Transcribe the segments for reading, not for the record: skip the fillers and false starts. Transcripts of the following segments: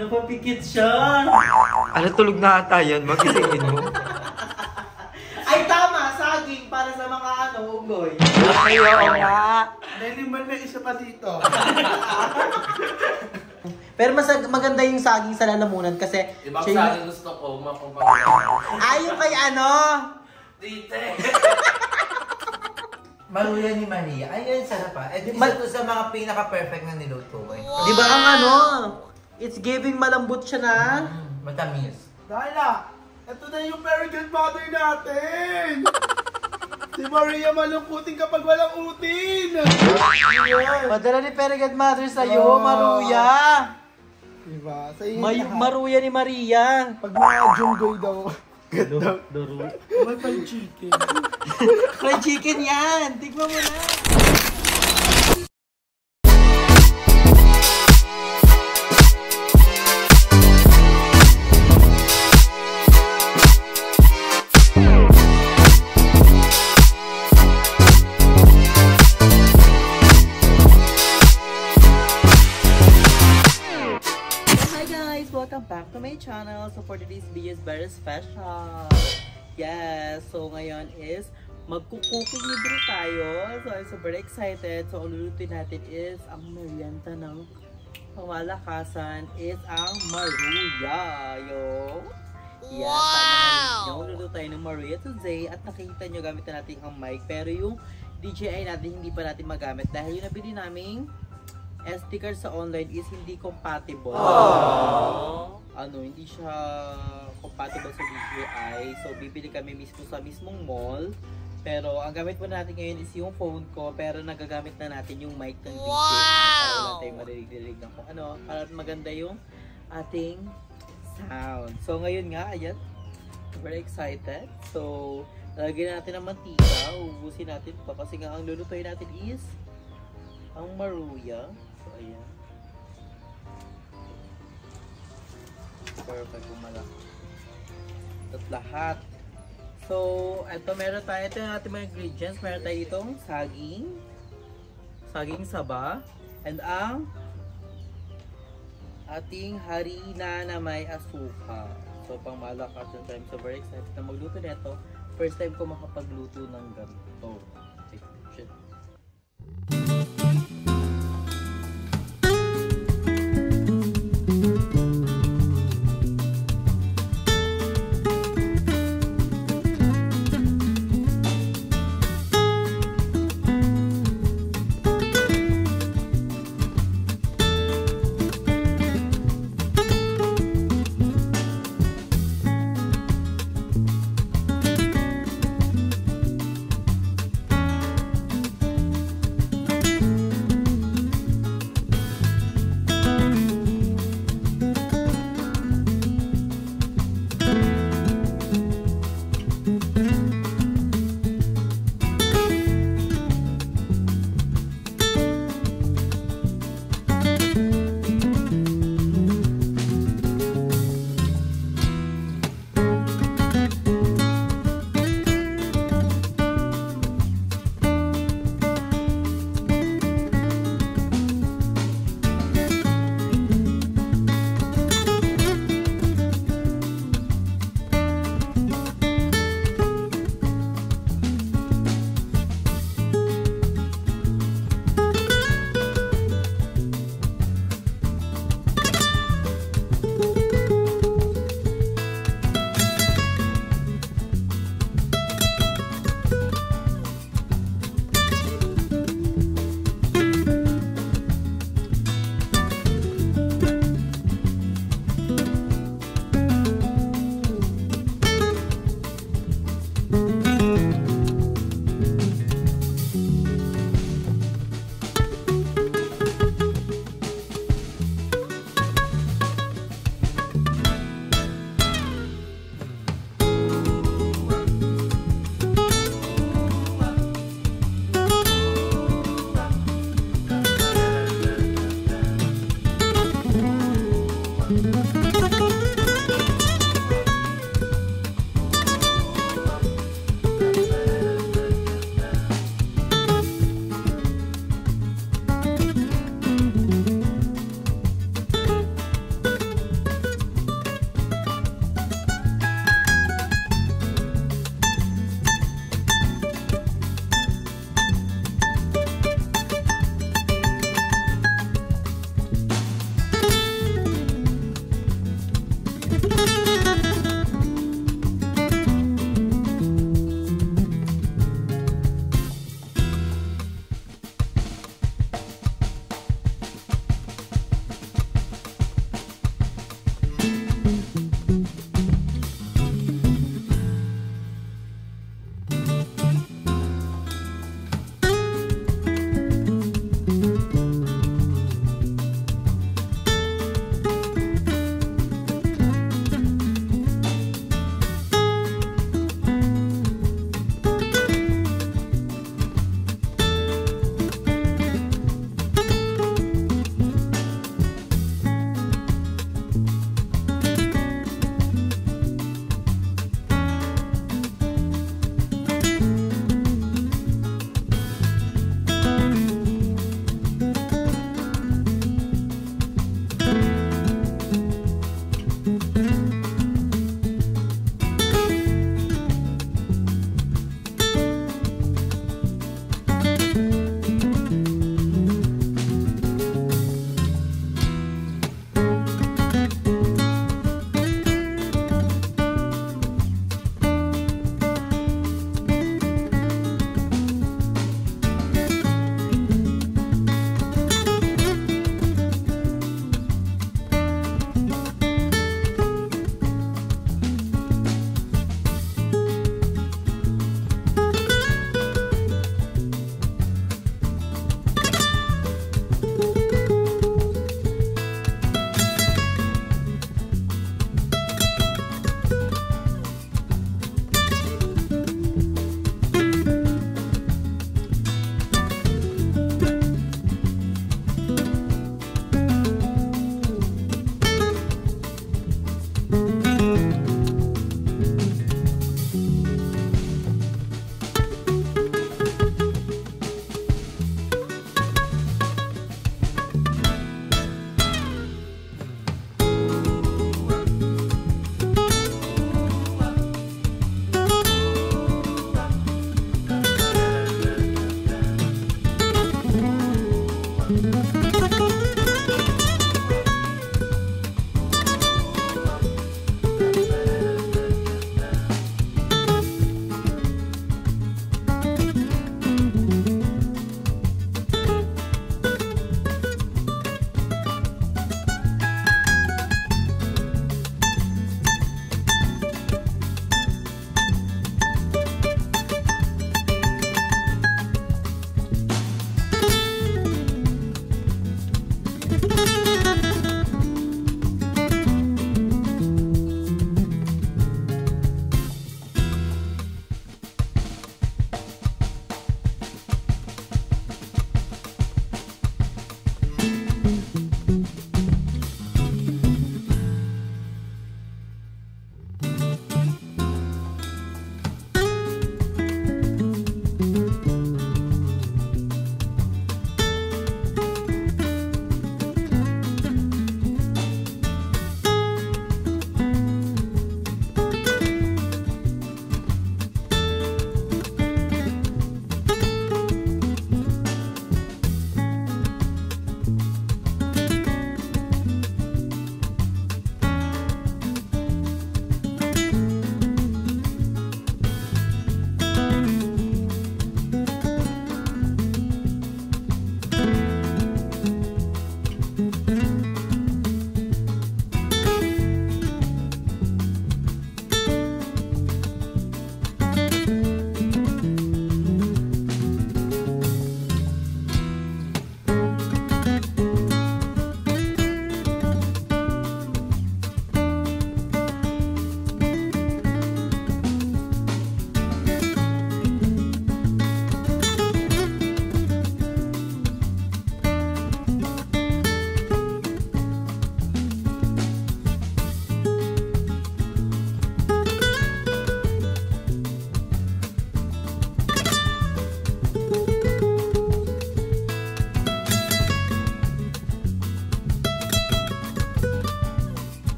Napapikit siya. Ano, tulog na ata yan? Magisingin mo. Ay tama, saging para sa mga ugoy. Ay, oo nga. Naliman na isa pa dito. Pero maganda yung saging sa lalamunan kasi... Ibang saging gusto ko, mapapagod. Ay, yung kay ano? Tite! Maruya ni Maria. Ay, yan, sarap pa. Eh, isa to sa mga pinaka-perfect na niluto ko. Wow. Di ba ang ano? It's giving malambot siya na. Matamis. Dala, ito na yung very good mother natin. Si Maria malungkutin kapag walang utin. Padala ni Perigad Mother sa'yo, Maruya. Diba? Sa inyo lahat. Maruya ni Maria. Pag mga junggoy daw. May fried chicken. Fried chicken yan. Tignan mo na. Welcome back to my channel. So for today's video is very special. Yes, so ngayon is magkukuking libre tayo. So I'm super excited. So ang lulutuin natin is ang merienda ng pangmalakasan is ang Maruya. Yes, wow! Luluto tayo ng Maruya today at nakikita nyo gamit na natin ang mic. Pero yung DJI natin hindi pa natin magamit dahil yung nabili naming SD card sa online is hindi compatible. Hindi siya compatible sa DJI. So, bibili kami mismo sa mismong mall. Pero, ang gamit po natin ngayon is yung phone ko. Pero, nagagamit na natin yung mic ng DJI. Para wala tayong marinig-rinig ng kung ano. Para maganda yung ating sound. So, ngayon nga, ayan. Very excited. So, lalagyan natin ng mantika. Ubusin natin pa. Kasi nga, ang lulutuin natin is ang Maruya. So, ayan. Perfect kung malaki. At lahat. So, ito meron tayo. Ito yung ating mga ingredients. Meron tayo itong saging. Saging saba. And ang ating harina na may asuka. So, pang malakas yung time. So, very excited na magluto nito. First time ko makapagluto ng ganito. Shit.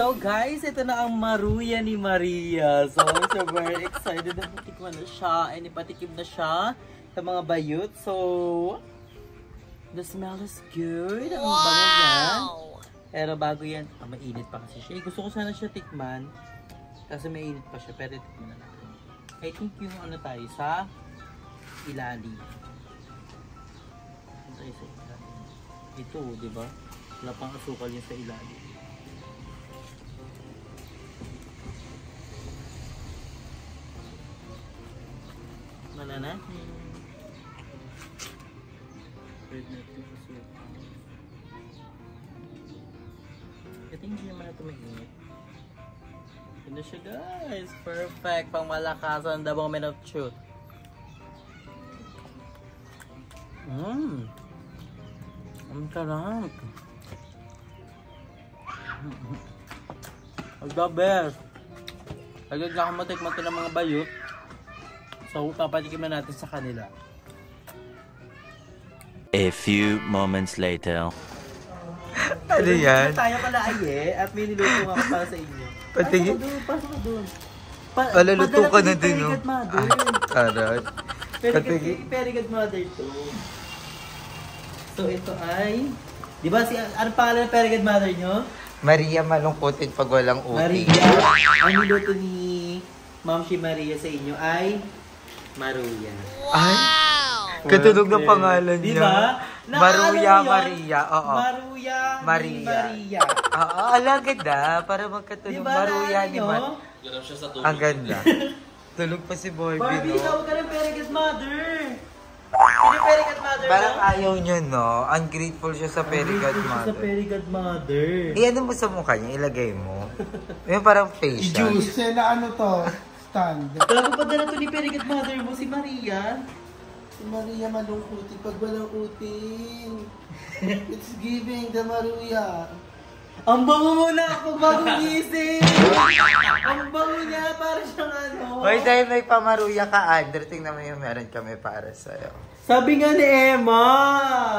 So guys, ito na ang maruya ni Maria. So super excited na patikman na siya. Ay, patikim na siya sa mga bayot. So, the smell is good. Ang bango yan. Pero bago yan, mainit pa kasi siya. Gusto ko sana siya tikman. Kasi mainit pa siya. Pero tikman na natin. I think yung ano tayo sa ilalim. Ano tayo sa ilalim? Ito, di ba? Wala pang asukal yun sa ilalim. Mana natin. Red natin asukal. Ito hindi naman ito mainit. Ito siya guys. Perfect. Pang malakasan. Dabang minute shoot. Ang sarap. Ang the best. Agad na akong matikman ito ng mga bayot. So, papatikiman natin sa kanila. A few moments later. Ano yan? Tayo pala ay at may niluto ako para sa inyo. Patingin. Pasok ka doon. Paluluto ka na din, no? Aray. Very good mother to. So, ito ay... Di ba, ano pangalan ng very good mother nyo? Maria malungkotin pag walang uti. Maria. Ang niluto ni Ma'am si Maria sa inyo ay Maruya. Ay! Katunog ng pangalan niya. Diba? Maruya Maria. Oo. Maruya Maria. Maria. Oo, ala ganda. Para magkatunog. Diba, Maruya ni Maria. Ganap siya sa tubig. Ang ganda. Tulog pa si Barbie, Barbie, no? tawag ka ng very good mother. Sino yung very good mother Parang mo? ayaw niya, no? Ungrateful siya sa very good Sa mother. very good mother. Iyan mo sa mukha niya, ilagay mo. Yung parang facial. Juice na ano to? Stand. Bago pa dala to ni very good mother mo, si Maria. Si Maria malungkutin pag walang uting. It's giving the Maruya. Ang bango mo na pag bagong gising. Ang bango niya, para siyang ano. Hoy, dahil may pamaruya ka, Andrew, tingnan mo yung meron kami para sa'yo. Sabi nga ni Emma,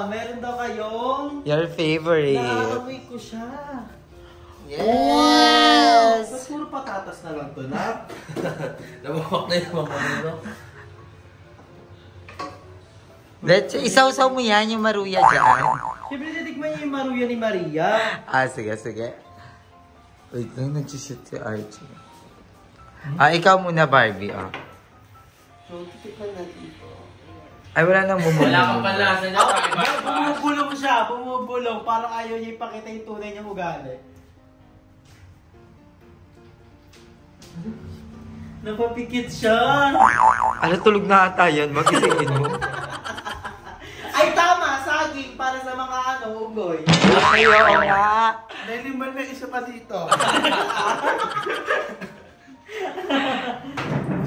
meron daw kayong... Your favorite. Nakakamoy ko siya. Yes! Ba't puro patatas na lang to, na? Nabawak na yung mga ano. Isaw-saw mo yan, yung maruya dyan. Siyempre, titikman niyo yung maruya ni Maria. Sige, sige. Wait lang, nag-shoot si Archie. Ikaw muna, Barbie, So, titikman natin ito. Ay, wala nang bumulong. Wala kang panlasa niya. Bumubulong siya, bumubulong. Parang ayaw niya ipakita yung tunay niyang ugali. Napapikit siya. Ano, tulog na ata yan? Magisingin mo. Ay, tama! Saging para sa mga ugoy. Ay, oo nga. Dahil naman may isa pa dito.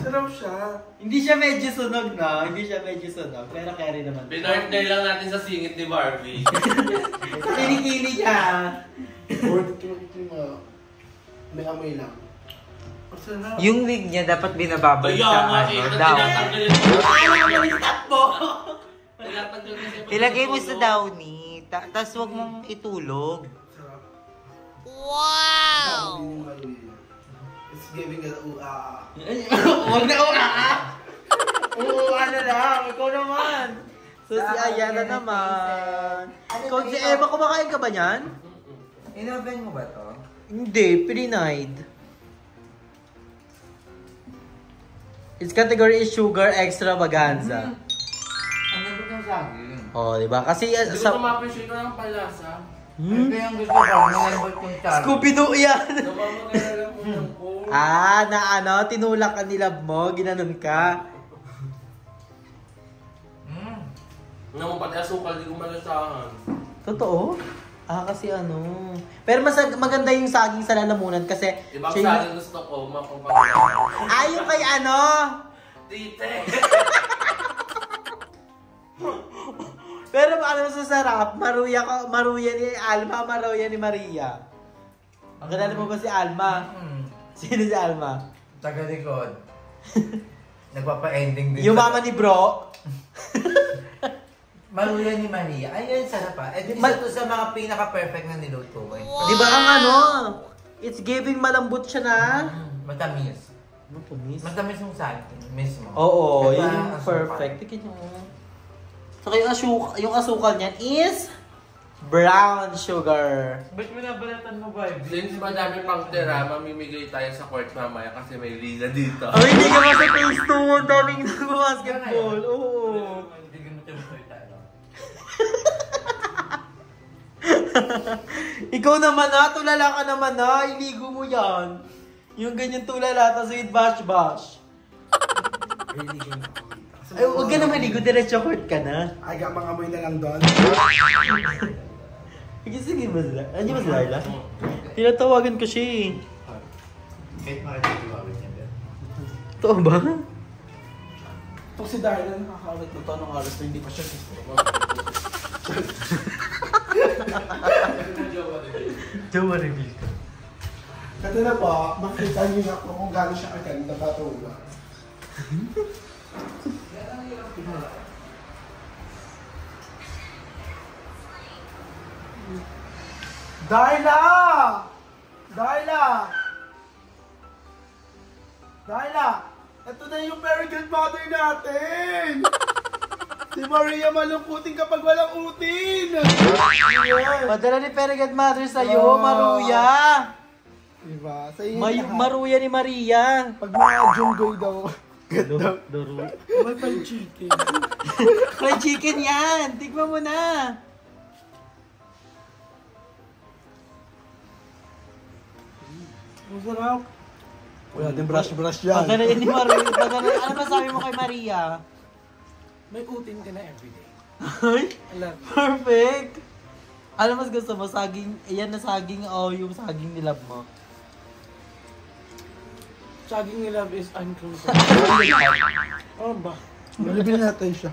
Sarap siya. Hindi siya medyo sunog, no? Hindi siya medyo sunog. Pero carry naman. Pinartner lang natin sa singit ni Barbie. Kinikili niya. May amoy lang. Masarap. Yung wig niya dapat binababad Kaya sa nga eh, down. tinatanggal yun. Tinatanggal kasi pag Ilagay mo sa natulog. downy. Tapos huwag mong itulog. Sarap. Wow! It's giving an ua. Huwag na oo, ano lang. Ikaw naman. So si Ayana naman. Ikaw si Eva, kumakain ka ba niyan? Inoven mo ba to? Hindi, pre-night. Its category is sugar extravaganza. Ang ganda ng saging. Oh, di ba? Kasi Hindi ko sa ma-appreciate ko ng palasa. Ito yung gusto ko. Malambot yung saging. Scooby-Doo yan. Napamagalalang ko ng ko. Na ano, tinulak ka nilab mo, ginanon ka. Naman pati asukal, di ko malasahan. Totoo? Kasi ano. Pero mas maganda yung saging sa lalamunan kasi Ibang siya sa akin gusto ko, mapapagalalang. yung kay ano? Tite! Pero ano sa sarap, maruya ni Alma, maruya ni Maria. Ang kilala mo ba si Alma? Sino si Alma? Taga-likod. Nagpapa-ending din. Yung mama ni Bro. Maruya ni Maria. Ay, yun, sarap pa. Ito isa to sa mga pinaka-perfect na niluto ko. Di ba ang ano? It's giving malambot siya na. Matamis. Matamis. Matamis yung sa atin mismo. Oo, Ito yun ang yung asukal. perfect. Tignan nyo. Saka yung asukal niyan is brown sugar. Ba't mo nabalatan mo, baby? Since madami pang tira, mamimigay tayo sa court mamaya kasi may liga dito. Ay, hindi ka ba sa phase 2? Ang daming basketball. Oo. Hindi ka matuloy tayo. Ikaw naman na, tulala ka naman na. Iligo mo yan. Yung ganyan tulala, tapos with bash-bash. Ay, huwag ka na maligo, diretso court ka na. Ay, mga amoy na lang doon. Sige ba sila? Andiyan ba si Darla? Tinatawagan ko siya eh. Kahit makatitiwawin niya din. Totoo ba? Ito si Darla, nakakawit na to nung oras na hindi pa siya gusto. Jowa reveal ka. Kasi na po, makita niyo na po kung gano'n siya kaganda patulog. Darla! Darla! Darla! Ito na yung very good mother natin! Si Maria malungkutin kapag walang utin! Padala ni Peregrine Mother sa'yo, Oh. Maruya! Diba? Sa inyo lahat. Maruya ni Maria! Pag mga junggoy daw, ganda. Doro. May fried chicken. Fried chicken yan! Tignan mo na! Masarap. Wala din brush yan. Pagkanain ni Maria. Ano ba sabi mo kay Maria? May utin ka na everyday. Ay, perfect! Ano mas gusto mo? Saging, ayan na saging o yung saging nilab mo? Saging ni love is uncomfortable. Oh ba? Nalibin natin siya.